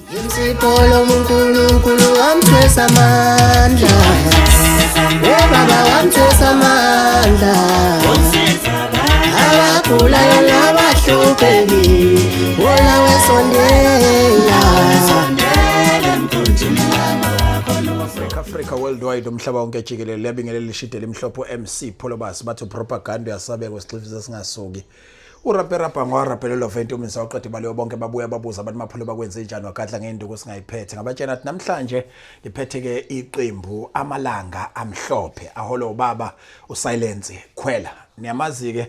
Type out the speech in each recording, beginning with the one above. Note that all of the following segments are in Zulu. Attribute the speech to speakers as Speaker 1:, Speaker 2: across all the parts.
Speaker 1: Imsipolo uNkulunkulu wamthwesa amandla. Baba wamthwesa amandla. Abagulayo nabahlupheki wona wesondela.
Speaker 2: Africa worldwide umhlaba wonke jikelele labingelele lishide lemhlophe MC Polobas bathu propaganda yasabeka kwesixifisa singasuki. Urapperapa ngwaraphelelo ventumin sawuqede baleyo bonke babuya babuza abantu mapholo bakwenze njani wakadla ngenduku singayiphethe ngabatshena athi namhlanje liphethe ke iqembu amalanga amhlophe aholo baba uSilence Khwela niyamazi ke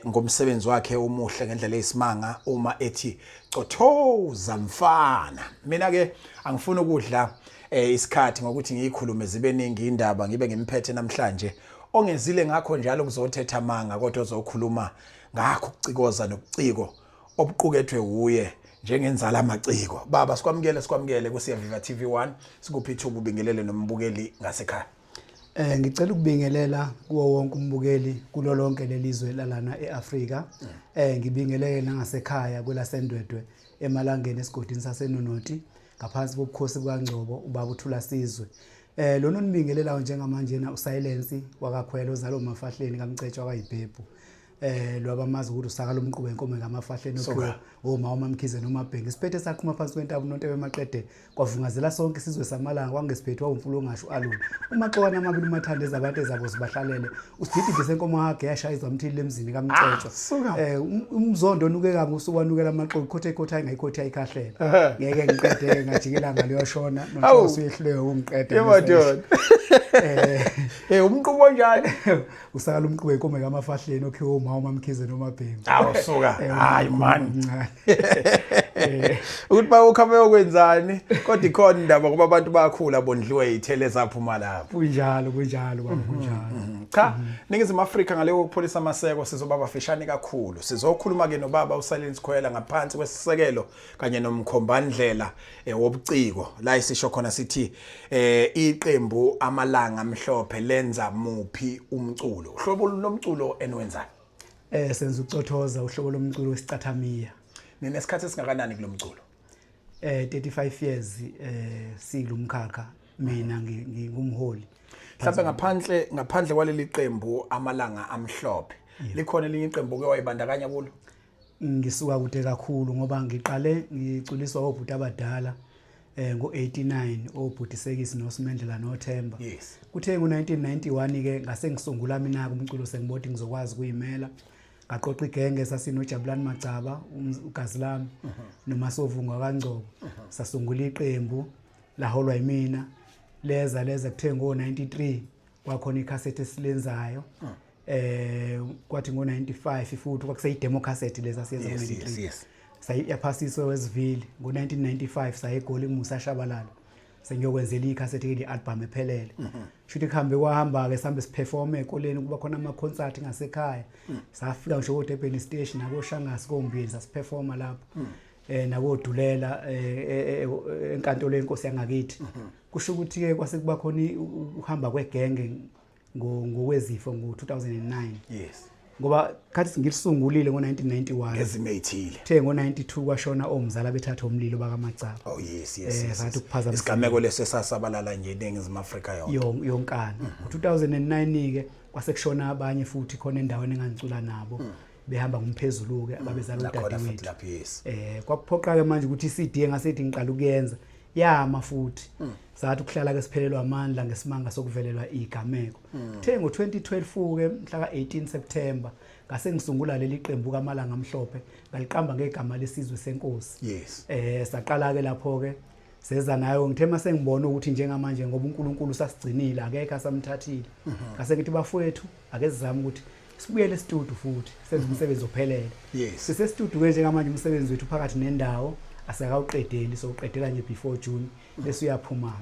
Speaker 2: ngomsebenzi wakhe umuhle ngendlela eyisimanga uma ethi cothoza mfana mina ke angifuni ukudla isikhathi ngokuthi ngiyikhulume zibe ningi indaba ngibe ngimphethe namhlanje ongezile ngakho njalo kuzothetha manga kodwa uzokhuluma ngakho ukucikoza nokuciko obuqukethwe uye njengenzala amaciko baba sikwamukele kusiya Viva TV1 sikuphi ithuba ubingelele nombukeli ngasekhaya
Speaker 3: ngicela ukubingelela kuwo wonke umbukeli kulo lonke lelizwe lalana eAfrika ngibingelele nangasekhaya kwelasendwedwe emalangeni esigodini saseNonoti ngaphansi kokukhosi kwaNgcobo ubaba uThula Sizwe lona unibingelelayo njengamanje na uSilence wakakhwela ozalo mafahleni kaMcetshwa kwaYibhebhu lwabamazi ukuthi usakala umqubo enkomo ngamafahleni okho omama Mkhize noMabhengi siphethe saqhuma phansi kwentaba uNonto bemaqede kwavungazela sonke isizwe samalanga kwangesiphethe wumfulo ongasho alula umaxowana amabili umathandeza abantu ezabo sibahlalele usididi senkomo yakhe yashayizwa umthili emzini kaMcetshwa umzondo onuke kabi usukwanukela amaqoqo khothe ngayikhothe ayikahlela ngeke ngiqede ngajikela ngalo yashona noNhloso uyehliwe ungiqede
Speaker 2: yemadoda umqubo njani
Speaker 3: usakala umqubo enkomo ngamafahleni okho omama Mkhize noMabhengi
Speaker 2: awusuka hayi man ukuthi bawukhame yokwenzani kodwa ikhona indaba ngoba abantu bayakhula bondliwe ithele zaphuma lapho
Speaker 3: kunjalo baba kunjalo
Speaker 2: cha ningizimu Afrika ngaleyo ukupholisa amaseko sizobaba fishane kakhulu sizokhuluma ke nobaba uSilence Khwela ngaphansi kwesisekelo kanye nomkhombandlela wobuciko la isisho khona sithi iqembu amalanga amhlophe lenza muphi umculo uhlobo lomculo enwenzayo
Speaker 3: senza ucothoza uhlobo lomculo wesicathamiya
Speaker 2: ninesikhathi esingakanani kulomculo
Speaker 3: 35 years silumkhakha mina ngingumholi
Speaker 2: mhlawumbe ngaphandle kwaleli qembu amalanga amhlophe likhona elinye iqembu ke wayibandakanya kulo
Speaker 3: ngisuka kude kakhulu ngoba ngiqale ngiculiswa obhuti abadala ngo89 obhuti Sekisi noSimendlela noThemba kuthe ngo1991 ke ngase ngisungula mina umculo sengibodi ngizokwazi kuyimela ngaqoqa igenge sasinojabulani Macaba uGazilami noMasovunga kaNgcobo sasungula iqembu laholwa yimina leza kuthe ngo93 kwakhona icassette esilenzayo kwathi ngo95 futhi kwakuseyi demo cassette leza siyenza ngo93 sayiyaphasiswe wesivili ngo1995 sayegoli Musa Shabalala sengiyokwenzela icassette ke album ephelele shuthi kuhambe kwahamba ke sambe siperforme ekoleni kuba khona ama concert ngasekhaya safika nje eDurban station nabo Shangasi kombili sasiperforma lapho nakodulela enkantolo yenkosi yangakithi kusho ukuthi ke kwase kuba khona uhamba kwegenge ngokwezifo ngo2009 ngoba khathi singisungulile ngo1991
Speaker 2: ngezimethile
Speaker 3: the ngo92 kwashona omzala bethatha umlilo bakaMacaba sathi ukuphazamisa
Speaker 2: isigameko lesesasabalala nje eNingizimu Afrika
Speaker 3: yonkana 2009 ke kwase kushona abanye futhi khona endaweni engangicula nabo behamba ngumphezulu ke ababezala uDadewethu kwaphoqa ke manje ukuthi iCD engasethi ngiqala ukuyenza yama futhi sathi ukuhlala ke siphelelwa amandla ngesimanga sokuvelelwa igameko the ngo2012 ke mhla ka18 September ngase ngisungula leli qembu kamalanga amhlophe ngaliqamba ngegama lesizwe senkosi saqala ke lapho ke seza nayo ngithe mase ngibona ukuthi njengamanje ngoba uNkulunkulu sasigcinile akekho asamthathile ngase ngithi bafowethu ake sizame ukuthi sibuyele estudio futhi senze umsebenzi ophelele sise studio ke njengamanje umsebenzi wethu phakathi nendawo asakawuqedeli sokuqedela nje before June bese uyaphuma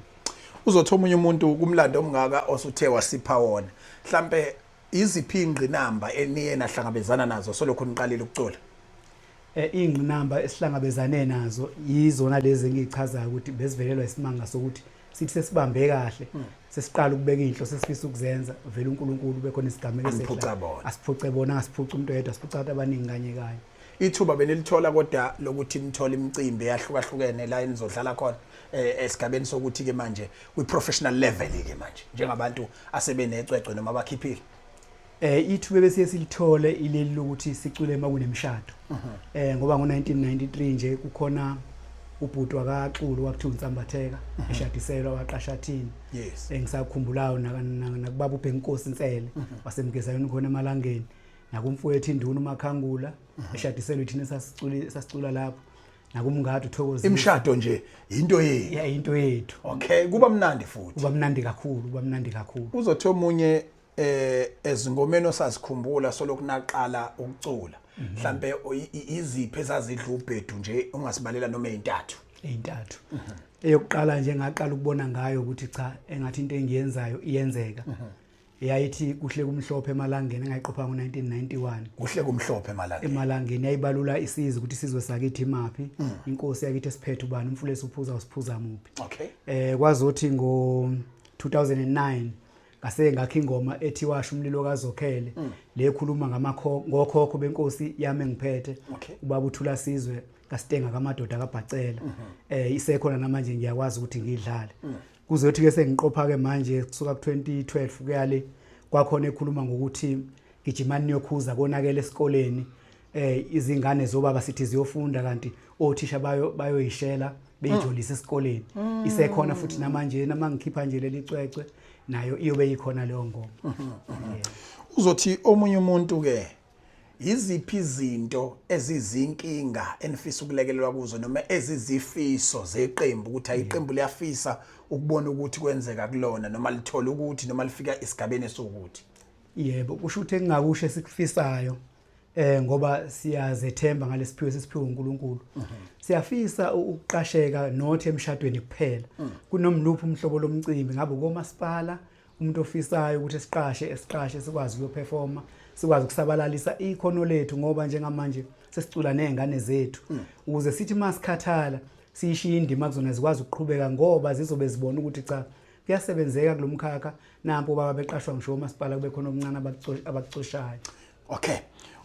Speaker 2: uzothi omunye umuntu kumlando omngaka osuthe wasipha wona mhlambe iziphi ingqinamba eniye nahlangabezana nazo solokho niqalile ukucula
Speaker 3: ingqinamba esihlangabezane nazo yizona lezi engichazayo ukuthi besivelelwa isimanga sokuthi sithi sesibambe kahle sesiqala ukubeka inhlo sesifisa ukuzenza vele uNkulunkulu bekhona isigameko
Speaker 2: esiphuca bona
Speaker 3: asiphuce bona ngasiphuca umuntu oyedwa asiphuca abantu abaningi kanye
Speaker 2: ithuba benilithola kodwa lokuthi nithola imicimbi yahlukahlukene la enizodlala khona esigabeni sokuthi ke manje kwi professional level ke manje njengabantu asebenecwecwe noma abakhiphile
Speaker 3: ithuba bese silithole ileli lokuthi sicule makunemshado ngoba ngo1993 nje kukhona ubhuti wakaXulu wakuthiwa uNtsambatheka eshadiselwa waqashathini
Speaker 2: yes
Speaker 3: engisakhumbulayo nakubaba uBhenkosi Nsele wasemgezayweni khona emalangeni nakumfowethu Induna uMakhangula eshadiselwe thina sasicula lapho nakumngadi uThokozile
Speaker 2: imshado nje into yethu
Speaker 3: into yethu
Speaker 2: okay kuba mnandi futhi
Speaker 3: kuba mnandi kakhulu
Speaker 2: uzothi omunye ezingomeni osasikhumbula solokunaqala ukucula mhlambe iziphi ezazidla ubhedu nje ungasibalela noma
Speaker 3: ezintathu eyokuqala nje ngaqala ukubona ngayo ukuthi cha engathi into engiyenzayo iyenzeka yayithi kuhle kumhlophe emalangeni engayiqopha ngo1991
Speaker 2: kuhle kumhlophe
Speaker 3: emalangeni yayibalula isizwe ukuthi isizwe sakithi imaphi inkosi yakithi esiphethe ubani umfulesi uphuza usiphuza muphi
Speaker 2: okay
Speaker 3: kwazothi ngo 2009 ngase ngakho ingoma ethi washa umlilo kaZokhele lekhuluma ngokhokho benkosi yami engiphethe ubaba uThula Sizwe kaStenga kamadoda kaBhacela isekhona namanje ngiyakwazi ukuthi ngidlale kuzothi ke sengiqopha ke manje kusuka ku2012 kuyale kwakhona ekhuluma ngokuthi gijimani yokhuza konakele esikoleni izingane zobaba sithi ziyofunda kanti othisha bayoyishela beyijolisa esikoleni isekhona futhi namanje namangikhipha nje leli cwecwe nayo iyobe ikhona leyo ngoma
Speaker 2: uzothi omunye umuntu ke iziphi izinto ezizinkinga enifisa ukulekelelwa kuzo noma ezizifiso zeqembu ukuthi ayiqembu liyafisa ukubona ukuthi kwenzeka kulona noma lithola ukuthi noma lifika isigabeni sokuthi
Speaker 3: yebo kusho ukuthi engingakusho esikufisayo ngoba siyazethemba ngalesiphiwo sesiphiwo uNkulunkulu siyafisa ukuqasheka nothi emshadweni kuphela kunomluphi umhlobo lomcimbi ngabe komasipala umuntu ofisayo ukuthi esiqashe sikwazi ukuperforma sikwazi ukusabalalisa ikhono lethu ngoba njengamanje sesicula nezingane zethu ukuze sithi masikhathala siyishiya indima kuzona zikwazi ukuqhubeka ngoba zizobe zibona ukuthi cha kuyasebenzeka kulomkhakha nampo baba beqashwa ngisho umasipala kube khona omncane abakucoshayo
Speaker 2: okay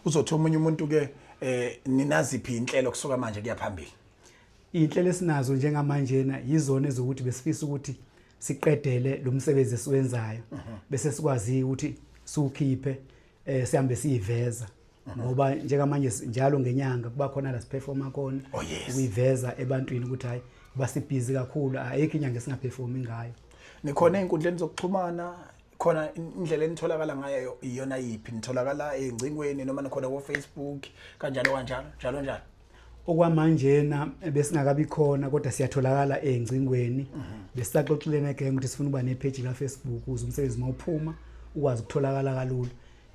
Speaker 2: uzothi omunye umuntu ke ninaziphi inhlelo kusuka manje kuyaphambili
Speaker 3: inhlelo esinazo njengamanje na yizona ezokuthi besifisa ukuthi siqedele lo msebenzi esiwenzayo bese sikwazi ukuthi siukhiphe sihambe siyiveza ngoba njengamanje njalo ngenyanga kuba khona la siperforma khona ukuyiveza ebantwini ukuthi hayi basibhizi kakhulu ayikho inyanga esingaperformi ngayo
Speaker 2: nikhona einkundleni zokuxhumana khona indlela enitholakala ngayo iyona yipi nitholakala engcingweni noma nikhona ku Facebook kanjalo njalo
Speaker 3: okwamanje na besingakabi khona kodwa siyatholakala engcingweni besisaxoxilene gang ukuthi sifuna ukuba nepage la Facebook ukuze umsebenzi mawuphuma ukwazi ukutholakala kalula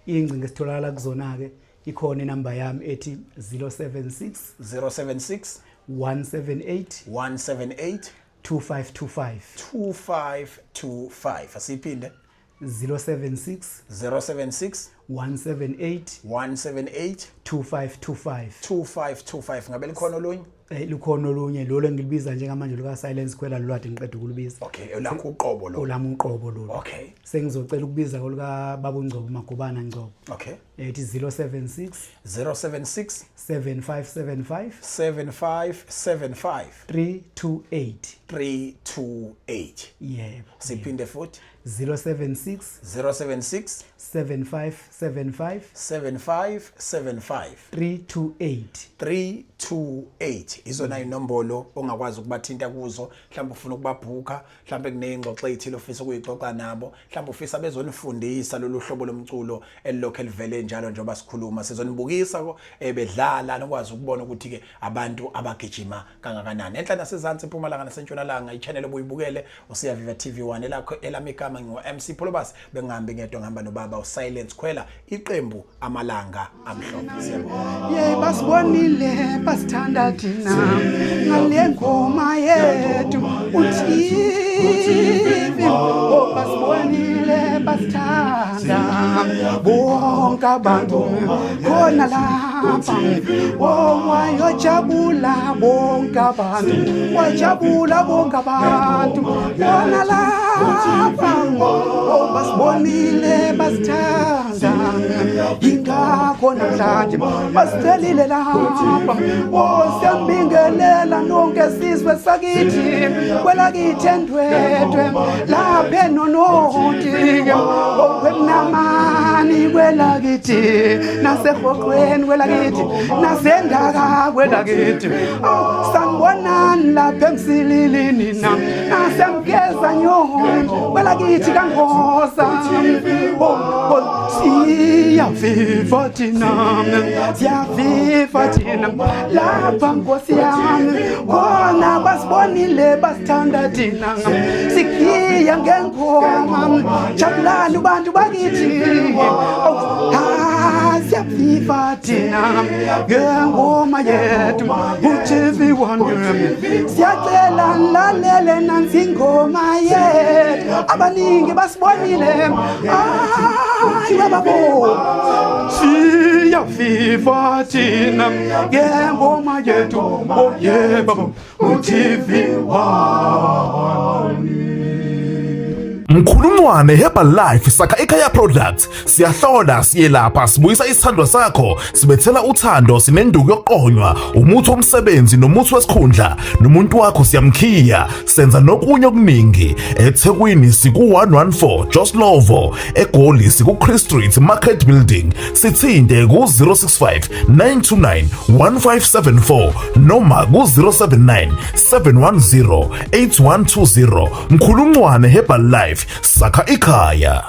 Speaker 3: ingcingo esitholakala kuzona ke ikhona inamba yami ethi 076 178 2525
Speaker 2: asiphinde
Speaker 3: 076 178
Speaker 2: 2525 ngabe likhona olunye
Speaker 3: likhona olunye lolo engilibiza njengamanje luka Silence Khwela lolwadi ngiqeda ukulibiza
Speaker 2: okay lakho uqobo lo
Speaker 3: olami uqobo lo
Speaker 2: okay
Speaker 3: sengizocela ukubiza koluka Baba uNgcobo Magubana Ngcobo
Speaker 2: okay
Speaker 3: ethi 076 7575
Speaker 2: 328
Speaker 3: yebo
Speaker 2: siphinde futhi
Speaker 3: 076 7575
Speaker 2: 328 izona inombolo ongakwazi ukubathinta kuzo mhlawumbe ufuna ukubabhuka mhlawumbe kuneyingxoxo ezithile ofisa ukuyixoxa nabo mhlawumbe ufisa bezonifundisa lolu hlobo lomculo elilokho elivele njalo njengoba sikhuluma sizonibukisa bedlala nokwazi ukubona ukuthi ke abantu abagijima kangakanani enhla nasezantsi eMpumalanga nasentshonalanga ichannel obuyibukele usiya Viva TV1 elakho elamigama ngo-MC Polobas bengihambi ngedwa ngihamba nobaba uSilence Khwela iqembu amalanga amhlophe siyabonga
Speaker 3: basibonile basithanda thina ngale ngoma yethu uthi basibonile basithanda bonke abantu khona la lapha wayojabula bonke abantu wajabula bonke abantu bona lapha basibonile basithanda ingakho namhlanje basicelile lapha siyambingelela nonke sizwe sakithi kwelakithi endwedwe lapha enonoti okwemnamani kwelakithi nasehoqweni kwelakithi nasendaka kwelakithi sanibonani lapha emsililini nasemgeza nyoni kwelakithi kangosa siyaviva thina lapha nkosi yami khona basibonile basithanda thina sikhiya ngengoma jabulani bantu bakithi siyaviva thina ngengoma yethu uTV1 siyacela lalele nansi ingoma yethu abaningi basibonile babo siyaviva thina ngengoma yethu baba uTV1.
Speaker 4: Mkhulumwane Herbal Life sakha ekhaya products siyahlola siyelapha sibuyisa isithandwa sakho sibethela uthando sinenduku yokuqonywa umuthi womsebenzi nomuthi wesikhundla nomuntu wakho siyamkhiya senza nokunye okuningi eThekwini siku 114 Joslovo eGoli siku Chris Street Market Building sithinde ku 065 929 1574 noma ku 079 710 8120 Mkhulumwane Herbal Life sakha ikhaya.